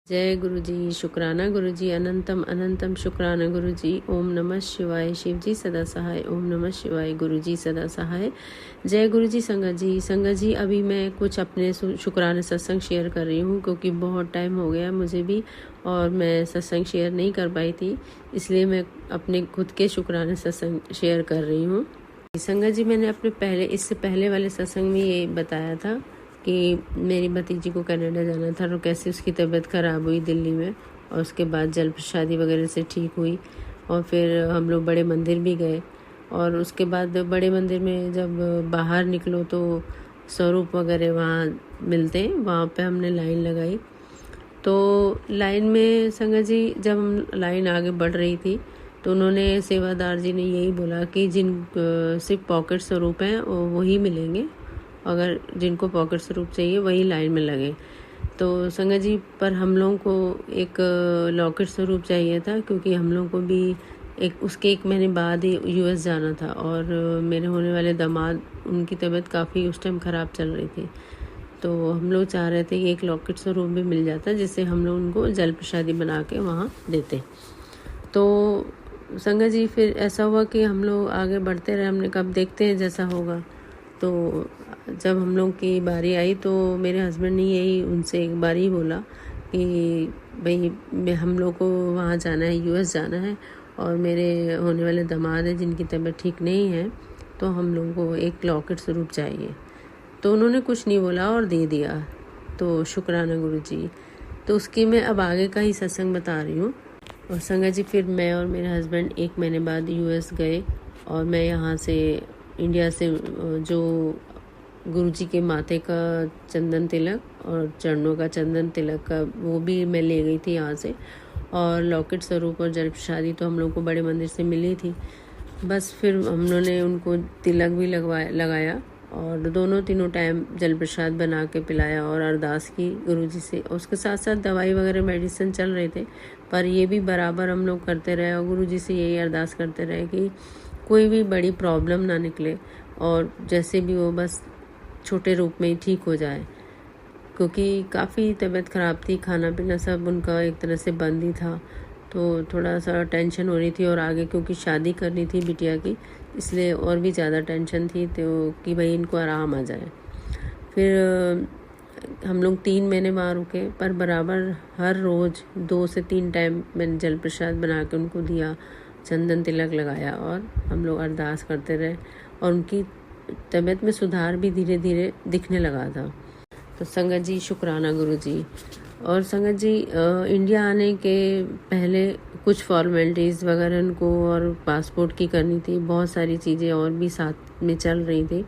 जय गुरु जी, शुक्राना गुरु जी, अनंतम अनंतम शुक्राना गुरु जी। ओम नमः शिवाय। शिव जी सदा सहाय। ओम नमः शिवाय। गुरु जी सदा सहाय। जय गुरु जी। संगत जी, संगत जी, अभी मैं कुछ अपने शुक्राना सत्संग शेयर कर रही हूँ क्योंकि बहुत टाइम हो गया मुझे भी और मैं सत्संग शेयर नहीं कर पाई थी, इसलिए मैं अपने खुद के शुक्राना सत्संग शेयर कर रही हूँ। संगत जी, मैंने अपने इससे पहले वाले सत्संग में ये बताया था कि मेरी भतीजी को कनाडा जाना था और कैसे उसकी तबीयत ख़राब हुई दिल्ली में, और उसके बाद जल प्रसादी वगैरह से ठीक हुई और फिर हम लोग बड़े मंदिर भी गए। और उसके बाद बड़े मंदिर में जब बाहर निकलो तो स्वरूप वगैरह वहाँ मिलते हैं, वहाँ पे हमने लाइन लगाई। तो लाइन में संगत जी, जब हम लाइन आगे बढ़ रही थी तो उन्होंने, सेवादार जी ने यही बोला कि जिन सिर्फ पॉकेट स्वरूप हैं वही मिलेंगे, अगर जिनको पॉकेट स्वरूप चाहिए वही लाइन में लगे। तो संगत जी, पर हम लोगों को एक लॉकेट स्वरूप चाहिए था क्योंकि हम लोगों को भी उसके 1 महीने बाद ही यूएस जाना था और मेरे होने वाले दामाद, उनकी तबीयत काफ़ी उस टाइम ख़राब चल रही थी। तो हम लोग चाह रहे थे कि एक लॉकेट स्वरूप भी मिल जाता जिससे हम लोग उनको जल प्रसादी बना के वहाँ देते। तो संगत जी, फिर ऐसा हुआ कि हम लोग आगे बढ़ते रहे, हमने कब देखते हैं जैसा होगा। तो जब हम लोग की बारी आई तो मेरे हस्बैंड ने यही उनसे एक बार ही बोला कि भाई हम लोग को वहाँ जाना है, यूएस जाना है, और मेरे होने वाले दामाद हैं जिनकी तबीयत ठीक नहीं है, तो हम लोगों को एक लॉकेट स्वरूप चाहिए। तो उन्होंने कुछ नहीं बोला और दे दिया। तो शुक्राना गुरु जी। तो उसकी मैं अब आगे का ही सत्संग बता रही हूँ। और संगत जी, फिर मैं और मेरे हस्बैंड 1 महीने बाद यूएस गए और मैं यहाँ से इंडिया से जो गुरुजी के माथे का चंदन तिलक और चरणों का चंदन तिलक का वो भी मैं ले गई थी यहाँ से, और लॉकेट स्वरूप और जल प्रसादी तो हम लोग को बड़े मंदिर से मिली थी। बस फिर हम लोगों ने उनको तिलक भी लगाया और तीनों टाइम जल प्रसाद बना के पिलाया और अरदास की गुरुजी से। उसके साथ साथ दवाई वगैरह मेडिसिन चल रहे थे, पर ये भी बराबर हम लोग करते रहे और गुरुजी से यही अरदास करते रहे कि कोई भी बड़ी प्रॉब्लम ना निकले और जैसे भी वो बस छोटे रूप में ही ठीक हो जाए, क्योंकि काफ़ी तबीयत ख़राब थी, खाना पीना सब उनका एक तरह से बंद ही था। तो थोड़ा सा टेंशन हो रही थी और आगे क्योंकि शादी करनी थी बिटिया की, इसलिए और भी ज़्यादा टेंशन थी तो कि भाई इनको आराम आ जाए। फिर हम लोग 3 महीने वहाँ रुके, पर बराबर हर रोज़ 2 से 3 टाइम मैंने जल प्रसाद बना के उनको दिया, चंदन तिलक लगाया और हम लोग अरदास करते रहे और उनकी तबीयत में सुधार भी धीरे धीरे दिखने लगा था। तो संगत जी, शुक्राना गुरु जी। और संगत जी, इंडिया आने के पहले कुछ फॉर्मेलिटीज़ वगैरह उनको और पासपोर्ट की करनी थी, बहुत सारी चीज़ें और भी साथ में चल रही थी।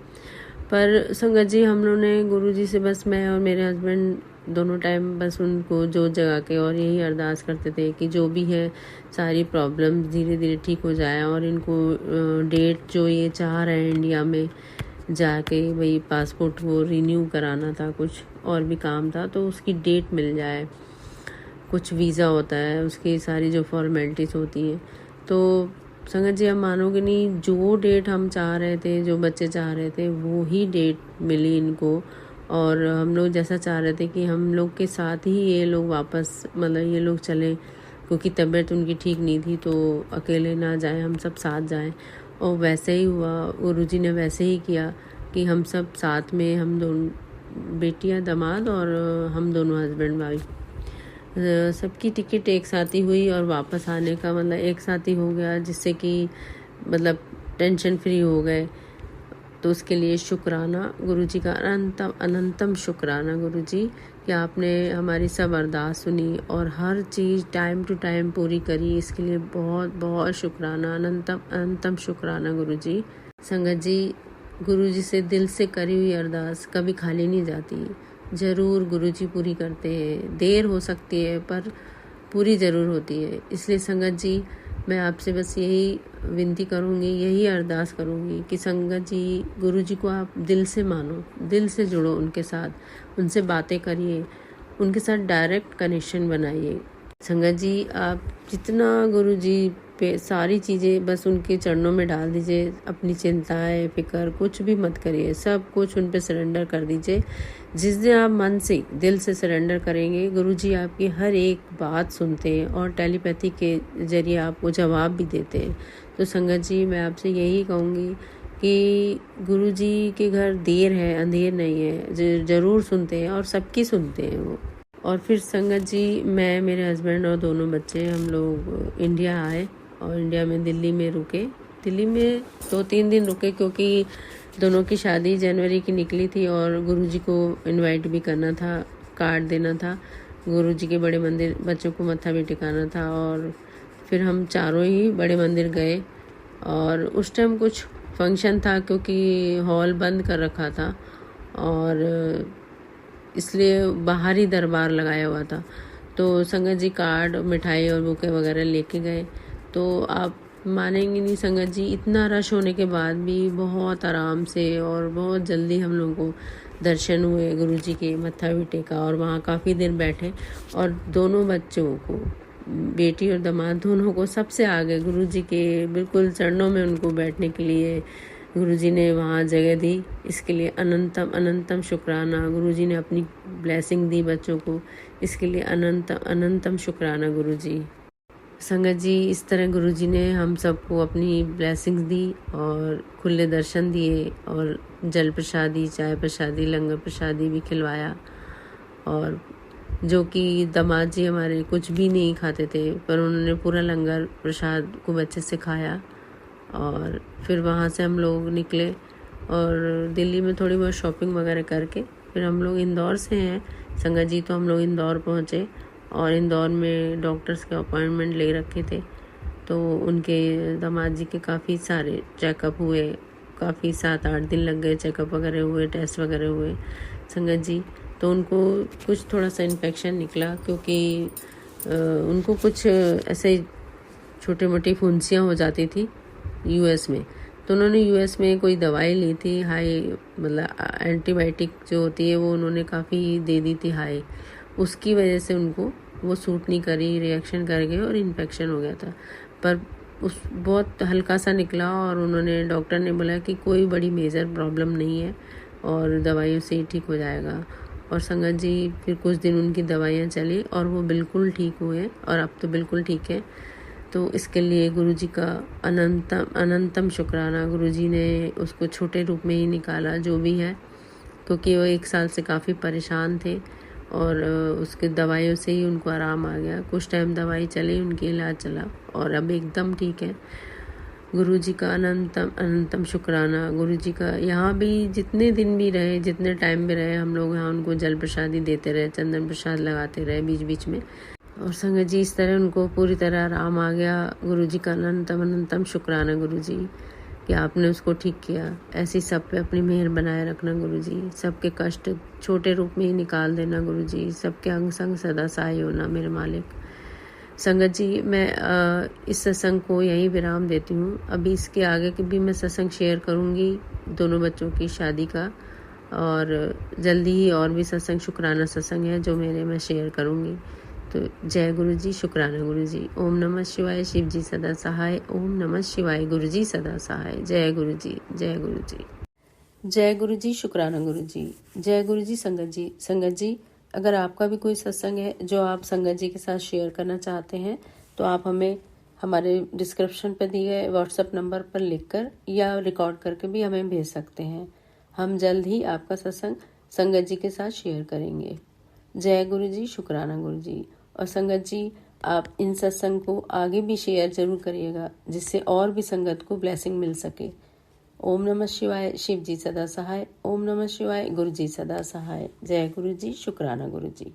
पर संगत जी, हम लोगों ने गुरु जी से बस मैं और मेरे हस्बैंड दोनों टाइम बस उनको जोत जगा के और यही अरदास करते थे कि जो भी है सारी प्रॉब्लम धीरे धीरे ठीक हो जाए और इनको डेट जो ये चाह रहे हैं इंडिया में जाके, वही पासपोर्ट वो रिन्यू कराना था, कुछ और भी काम था, तो उसकी डेट मिल जाए। कुछ वीज़ा होता है, उसकी सारी जो फॉर्मेलिटीज़ होती हैं। तो संगत जी, हम मानोगे नहीं, जो डेट हम चाह रहे थे, जो बच्चे चाह रहे थे, वो ही डेट मिली इनको। और हम लोग जैसा चाह रहे थे कि हम लोग के साथ ही ये लोग वापस, मतलब ये लोग चलें, क्योंकि तबीयत उनकी ठीक नहीं थी तो अकेले ना जाएं, हम सब साथ जाएं। और वैसे ही हुआ, गुरुजी ने वैसे ही किया कि हम सब साथ में, हम दोनों बेटियां, दामाद और हम दोनों हस्बैंड वाइफ, सबकी टिकट एक साथ ही हुई और वापस आने का मतलब एक साथ ही हो गया, जिससे कि मतलब टेंशन फ्री हो गए। तो उसके लिए शुक्राना गुरुजी का, अनंतम अनंतम शुक्राना गुरुजी कि आपने हमारी सब अरदास सुनी और हर चीज़ टाइम टू टाइम पूरी करी। इसके लिए बहुत बहुत शुक्राना, अनंतम अनंतम शुक्राना गुरुजी। संगत जी, गुरुजी से दिल से करी हुई अरदास कभी खाली नहीं जाती, ज़रूर गुरुजी पूरी करते हैं। देर हो सकती है पर पूरी ज़रूर होती है। इसलिए संगत जी, मैं आपसे बस यही विनती करूँगी, यही अरदास करूँगी कि संगत जी, गुरुजी को आप दिल से मानो, दिल से जुड़ो उनके साथ, उनसे बातें करिए, उनके साथ डायरेक्ट कनेक्शन बनाइए। संगत जी, आप जितना गुरुजी पे सारी चीज़ें बस उनके चरणों में डाल दीजिए, अपनी चिंताएं, फिक्र कुछ भी मत करिए, सब कुछ उन पे सरेंडर कर दीजिए। जिस दिन आप मन से दिल से सरेंडर करेंगे, गुरुजी आपकी हर एक बात सुनते हैं और टेलीपैथी के जरिए आपको जवाब भी देते हैं। तो संगत जी, मैं आपसे यही कहूँगी कि गुरुजी के घर देर है अंधेर नहीं है, ज़रूर सुनते हैं और सबकी सुनते हैं वो। और फिर संगत जी, मैं, मेरे हस्बैंड और दोनों बच्चे, हम लोग इंडिया आए और इंडिया में दिल्ली में रुके। दिल्ली में 2-3 दिन रुके क्योंकि दोनों की शादी जनवरी की निकली थी और गुरुजी को इनवाइट भी करना था, कार्ड देना था। गुरुजी के बड़े मंदिर बच्चों को मत्था भी टिकाना था और फिर हम चारों ही बड़े मंदिर गए। और उस टाइम कुछ फंक्शन था क्योंकि हॉल बंद कर रखा था और इसलिए बाहर ही दरबार लगाया हुआ था। तो संगत जी कार्ड, मिठाई और बुके वगैरह लेके गए। तो आप मानेंगे नहीं संगत जी, इतना रश होने के बाद भी बहुत आराम से और बहुत जल्दी हम लोगों को दर्शन हुए गुरुजी के, मत्था भी टेका और वहाँ काफ़ी देर बैठे। और दोनों बच्चों को, बेटी और दामाद दोनों को, सबसे आगे गुरुजी के बिल्कुल चरणों में उनको बैठने के लिए गुरुजी ने वहाँ जगह दी। इसके लिए अनंतम अनंतम शुक्राना। गुरुजी ने अपनी ब्लेसिंग दी बच्चों को, इसके लिए अनंतम अनंतम शुक्राना गुरुजी। संगत जी, इस तरह गुरुजी ने हम सबको अपनी ब्लेसिंग्स दी और खुले दर्शन दिए और जल प्रसादी, चाय प्रसादी, लंगर प्रसादी भी खिलवाया। और जो कि दामाद जी हमारे कुछ भी नहीं खाते थे, पर उन्होंने पूरा लंगर प्रसाद को अच्छे से खाया। और फिर वहाँ से हम लोग निकले और दिल्ली में थोड़ी बहुत शॉपिंग वगैरह करके फिर हम लोग इंदौर से हैं संगत जी, तो हम लोग इंदौर पहुँचे और इंदौर में डॉक्टर्स के अपॉइंटमेंट ले रखे थे। तो उनके दामाद जी के काफ़ी सारे चेकअप हुए, काफ़ी 7-8 दिन लग गए, चेकअप वगैरह हुए, टेस्ट वगैरह हुए संगत जी। तो उनको कुछ थोड़ा सा इन्फेक्शन निकला क्योंकि उनको कुछ ऐसे छोटे मोटी फुंसियाँ हो जाती थी यूएस में। तो उन्होंने यूएस में कोई दवाई ली थी हाई, मतलब एंटीबायोटिक जो होती है वो उन्होंने काफ़ी दे दी थी हाई, उसकी वजह से उनको वो सूट नहीं करी, रिएक्शन कर गए और इन्फेक्शन हो गया था। पर उस बहुत हल्का सा निकला और उन्होंने, डॉक्टर ने बोला कि कोई बड़ी मेजर प्रॉब्लम नहीं है और दवाइयों से ही ठीक हो जाएगा। और संगत जी, फिर कुछ दिन उनकी दवाइयाँ चली और वो बिल्कुल ठीक हुए और अब तो बिल्कुल ठीक है। तो इसके लिए गुरुजी का अनंतम अनंतम शुक्राना। गुरुजी ने उसको छोटे रूप में ही निकाला जो भी है, क्योंकि वो 1 साल से काफ़ी परेशान थे और उसके दवाइयों से ही उनको आराम आ गया। कुछ टाइम दवाई चली, उनकी इलाज चला और अब एकदम ठीक है। गुरुजी का अनंतम अनंतम शुक्राना। गुरुजी का यहाँ भी जितने दिन भी रहे, जितने टाइम भी रहे, हम लोग यहाँ उनको जल प्रसादी देते रहे, चंदन प्रसाद लगाते रहे बीच बीच में। और संगत जी, इस तरह उनको पूरी तरह आराम आ गया। गुरुजी का अनंतम अनंतम शुक्राना गुरुजी कि आपने उसको ठीक किया। ऐसी सब पे अपनी मेहर बनाए रखना गुरुजी। सबके कष्ट छोटे रूप में ही निकाल देना गुरुजी। सबके अंग संग सदा सहाय होना मेरे मालिक। संगत जी, मैं इस सत्संग को यहीं विराम देती हूँ। अभी इसके आगे के भी मैं सत्संग शेयर करूँगी, दोनों बच्चों की शादी का, और जल्दी ही और भी सत्संग, शुक्राना सत्संग है जो मैं शेयर करूँगी। तो जय गुरु जी, शुक्राना गुरु जी। ओम नमः शिवाय, शिव जी सदा सहाय। ओम नमः शिवाय, गुरु जी सदा सहाय। जय गुरु जी, जय गुरु जी। जय गुरु जी, शुक्राना गुरु जी। जय गुरु जी। संगत जी, संगत जी, अगर आपका भी कोई सत्संग है जो आप संगत जी के साथ शेयर करना चाहते हैं तो आप हमें हमारे डिस्क्रिप्शन पर दिए गए व्हाट्सएप नंबर पर लिखकर या रिकॉर्ड करके भी हमें भेज सकते हैं। हम जल्द ही आपका सत्संग संगत जी के साथ शेयर करेंगे। जय गुरु जी, शुक्राना गुरु जी। और संगत जी, आप इन सत्संग को आगे भी शेयर जरूर करिएगा जिससे और भी संगत को ब्लेसिंग मिल सके। ओम नमः शिवाय, शिव जी सदा सहाय। ओम नमः शिवाय, गुरु जी सदा सहाय। जय गुरु जी, शुक्राना गुरु जी।